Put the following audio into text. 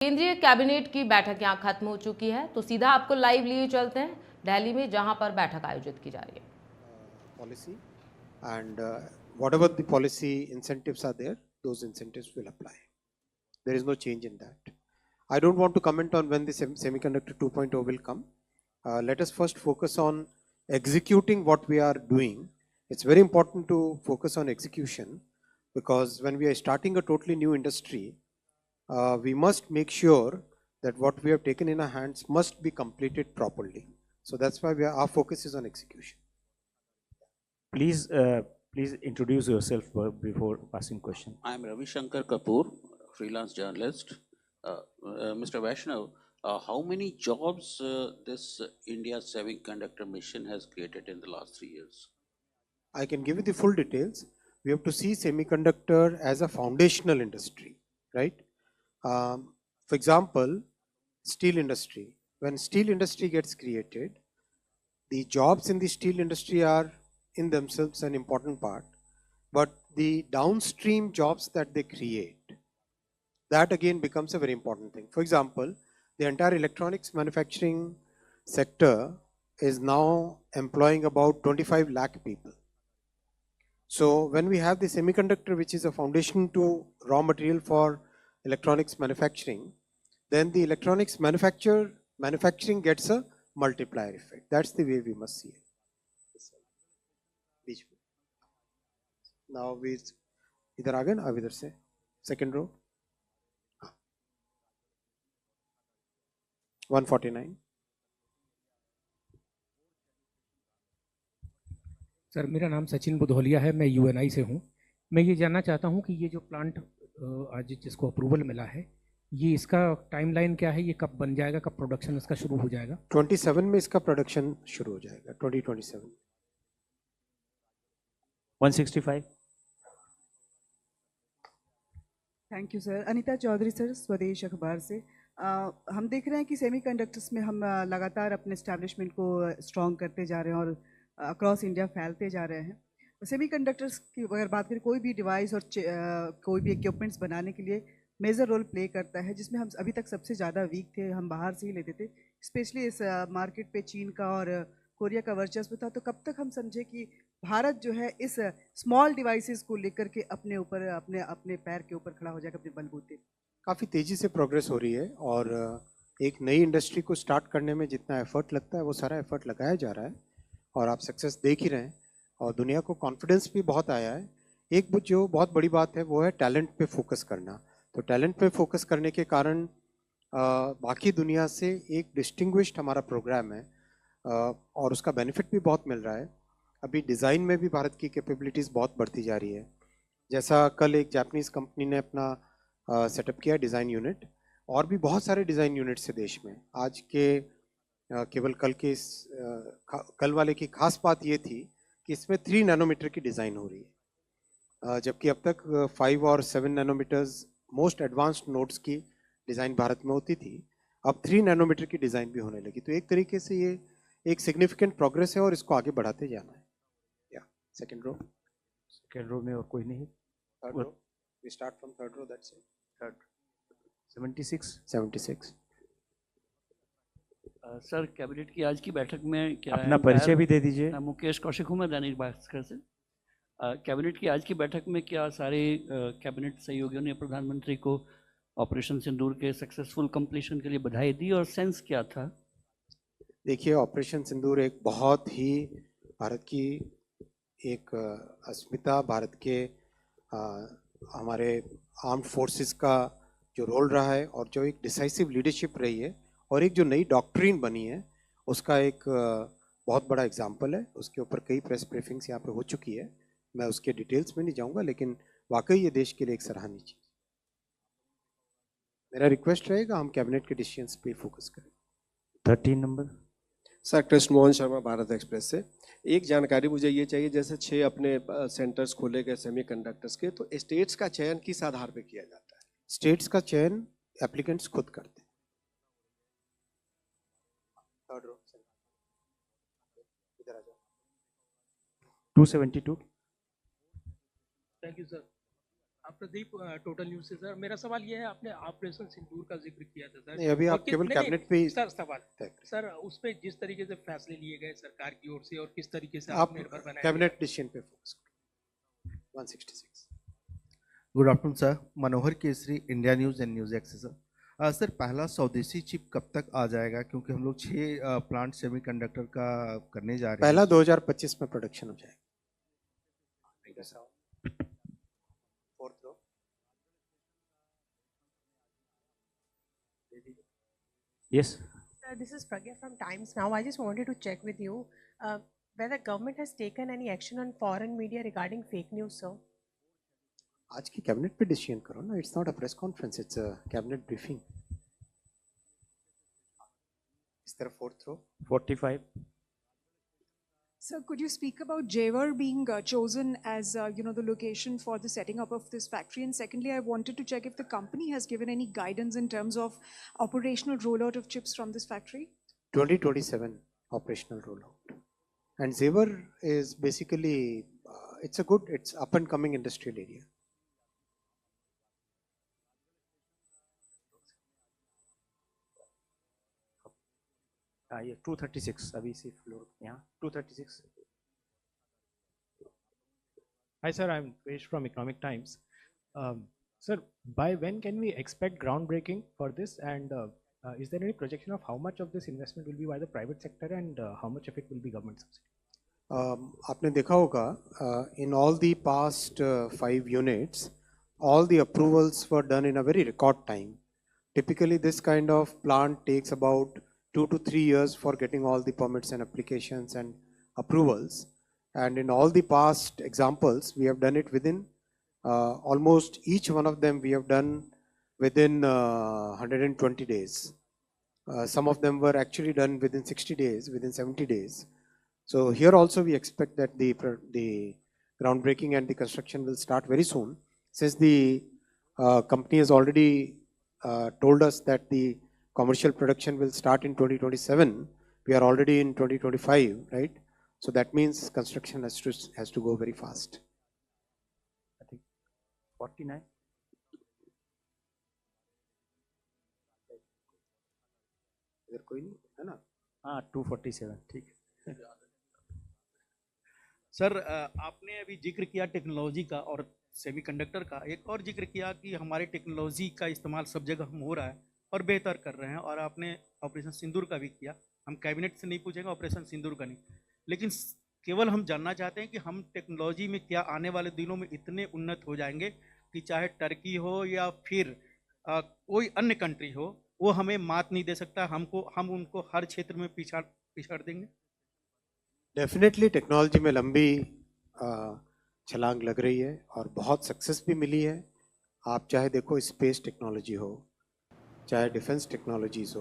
केंद्रीय कैबिनेट की बैठक यहाँ खत्म हो चुकी है, तो सीधा आपको लाइव लिए चलते हैं दिल्ली में, जहां पर बैठक आयोजित की जा रही है. Policy and whatever the policy incentives are there, those incentives will apply. There is no change in that. I don't want to comment on when the semiconductor 2.0 will come. Let us first focus on executing what we are doing. It's very important to focus on execution, because when we are starting a totally new industry, we must make sure that what we have taken in our hands must be completed properly. So that's why our focus is on execution. Please introduce yourself before passing question. I am Ravi Shankar Kapoor, freelance journalist. Mr. Vaishnav, how many jobs this India semiconductor mission has created in the last 3 years? I can give you the full details. We have to see semiconductor as a foundational industry, right? For example, steel industry. When steel industry gets created, the jobs in the steel industry are in themselves an important part, but the downstream jobs that they create, that again becomes a very important thing. For example, the entire electronics manufacturing sector is now employing about 25 lakh people. So when we have the semiconductor, which is a foundation to raw material for electronics manufacturing, then the electronics manufacturing gets a multiplier effect. That's the way we must see it. Now we इधर आ गए ना, अब इधर से second row 149. Sir, मेरा नाम सचिन बुधौलिया है, मैं यूएनआई से हूँ. मैं ये जानना चाहता हूँ कि ये जो प्लांट आज जिसको अप्रूवल मिला है, ये इसका टाइमलाइन क्या है, ये कब बन जाएगा, कब प्रोडक्शन इसका शुरू हो जाएगा? 27 में इसका प्रोडक्शन शुरू हो जाएगा, 2027. 165. Thank you sir. Anita Chaudhary sir, Swadesh अखबार से. हम देख रहे हैं कि सेमीकंडक्टर्स में हम लगातार अपने एस्टैब्लिशमेंट को स्ट्रॉन्ग करते जा रहे हैं और अक्रॉस इंडिया फैलते जा रहे हैं. सेमीकंडक्टर्स की अगर बात करें, कोई भी डिवाइस और कोई भी इक्विपमेंट्स बनाने के लिए मेजर रोल प्ले करता है, जिसमें हम अभी तक सबसे ज़्यादा वीक थे, हम बाहर से ही लेते थे. स्पेशली इस मार्केट पे चीन का और कोरिया का वर्चस्व था. तो कब तक हम समझे कि भारत जो है इस स्मॉल डिवाइसेस को लेकर के अपने ऊपर अपने पैर के ऊपर खड़ा हो जाएगा, अपने बलबूते? काफ़ी तेज़ी से प्रोग्रेस हो रही है, और एक नई इंडस्ट्री को स्टार्ट करने में जितना एफर्ट लगता है वो सारा एफर्ट लगाया जा रहा है, और आप सक्सेस देख ही रहे हैं, और दुनिया को कॉन्फिडेंस भी बहुत आया है. एक जो बहुत बड़ी बात है वो है टैलेंट पे फोकस करना. तो टैलेंट पे फोकस करने के कारण बाकी दुनिया से एक डिस्टिंग्विश्ड हमारा प्रोग्राम है, और उसका बेनिफिट भी बहुत मिल रहा है. अभी डिज़ाइन में भी भारत की कैपेबिलिटीज़ बहुत बढ़ती जा रही है. जैसा कल एक जापानीज़ कंपनी ने अपना सेटअप किया डिज़ाइन यूनिट, और भी बहुत सारे डिज़ाइन यूनिट्स है देश में. आज के केवल कल वाले की खास बात ये थी कि इसमें 3 नैनोमीटर की डिज़ाइन हो रही है, जबकि अब तक 5 और 7 नैनोमीटर्स मोस्ट एडवांस्ड नोड्स की डिज़ाइन भारत में होती थी. अब 3 नैनोमीटर की डिज़ाइन भी होने लगी. तो एक तरीके से ये एक सिग्निफिकेंट प्रोग्रेस है, और इसको आगे बढ़ाते जाना है. या सेकंड रो में और कोई नहीं? Third row, we start from third row. That's it. Third 76. Sir, cabinet की आज की बैठक में क्या अपना परिचय भी दे दीजिए. मुकेश कौशिक हूँ, मैं दैनिक भास्कर से. कैबिनेट की आज की बैठक में क्या सारे कैबिनेट सहयोगियों ने प्रधानमंत्री को ऑपरेशन सिंदूर के सक्सेसफुल कंप्लीशन के लिए बधाई दी, और सेंस क्या था? देखिए, ऑपरेशन सिंदूर एक बहुत ही भारत की एक अस्मिता, भारत के हमारे आर्म्ड फोर्सेस का जो रोल रहा है, और जो एक डिसाइसिव लीडरशिप रही है, और एक जो नई डॉक्ट्रिन बनी है, उसका एक बहुत बड़ा एग्जाम्पल है. उसके ऊपर कई प्रेस ब्रीफिंग्स यहाँ पे हो चुकी है, मैं उसके डिटेल्स में नहीं जाऊँगा, लेकिन वाकई ये देश के लिए एक सराहनीय चीज़. मेरा रिक्वेस्ट रहेगा हम कैबिनेट के डिसीजंस पे फोकस करें. 13 number. Sir, Krishna Mohan Sharma, Bharat express से. एक जानकारी मुझे ये चाहिए, जैसे 6 अपने सेंटर्स खोले गए सेमीकंडक्टर्स के, तो स्टेट्स का चयन किस आधार पे किया जाता है? स्टेट्स का चयन एप्लीकेंट्स खुद करते हैं. थर्ड रो, इधर आ जाओ. 272. Thank you sir. Pradeep total news से सर, मेरा सवाल ये है, आपने ऑपरेशन सिंदूर का जिक्र किया था सर। नहीं, अभी और आप केवल नहीं, कैबिनेट पे ही सर सवाल तय करें। सर, उस पे जिस तरीके से फैसले लिए गए सरकार की ओर से और किस तरीके से आप आत्मनिर्भर बनाया कैबिनेट डिसीजन पे फोकस करें। 166। Good afternoon sir, Manohar Kesari, India News and News Access sir. Sir पहला स्वदेशी चिप कब तक आ जाएगा, क्योंकि हम लोग 6 प्लांट सेमीकंडक्टर का करने जा रहे हैं। पहला 2025 में प्रोडक्शन हो जाएगा। Fourth row. Yes. This is Pragya from Times Now. I just wanted to check with you whether government has taken any action on foreign media regarding fake news, sir. आज की कैबिनेट पे decision करो ना, it's not a press conference, it's a cabinet briefing. इस तरह fourth row. 45. Sir, could you speak about Jewar being chosen as the location for the setting up of this factory? And secondly, I wanted to check if the company has given any guidance in terms of operational rollout of chips from this factory. 2027 operational rollout. And Xever is basically it's up and coming industrial area. ये 236 अभी से floor यहाँ 236. Hi sir, I'm Vesh from Economic Times. Sir, by when can we expect groundbreaking for this, and is there any projection of how much of this investment will be by the private sector and how much of it will be government subsidy? आपने देखा होगा in all the past 5 units, all the approvals were done in a very record time. Typically, this kind of plant takes about 2 to 3 years for getting all the permits and applications and approvals. And in all the past examples, we have done it within almost each one of them we have done within 120 days. Some of them were actually done within 60 days, within 70 days. So here also we expect that the groundbreaking and the construction will start very soon. Since the company has already told us that the commercial production will start in 2027, we are already in 2025, right? So that means construction has to go very fast. I think 49. इधर कोई नहीं है ना? हाँ 247 ठीक है. Sir आपने अभी जिक्र किया टेक्नोलॉजी का और सेमीकंडक्टर का, एक और जिक्र किया कि हमारे टेक्नोलॉजी का इस्तेमाल सब जगह हम हो रहा है और बेहतर कर रहे हैं, और आपने ऑपरेशन सिंदूर का भी किया. हम कैबिनेट से नहीं पूछेंगे, ऑपरेशन सिंदूर का नहीं, लेकिन केवल हम जानना चाहते हैं कि हम टेक्नोलॉजी में क्या आने वाले दिनों में इतने उन्नत हो जाएंगे कि चाहे टर्की हो या फिर कोई अन्य कंट्री हो, वो हमें मात नहीं दे सकता. हम उनको हर क्षेत्र में पिछाड़ देंगे. डेफिनेटली टेक्नोलॉजी में लंबी छलांग लग रही है और बहुत सक्सेस भी मिली है. आप चाहे देखो स्पेस टेक्नोलॉजी हो, चाहे डिफेंस टेक्नोलॉजीज हो,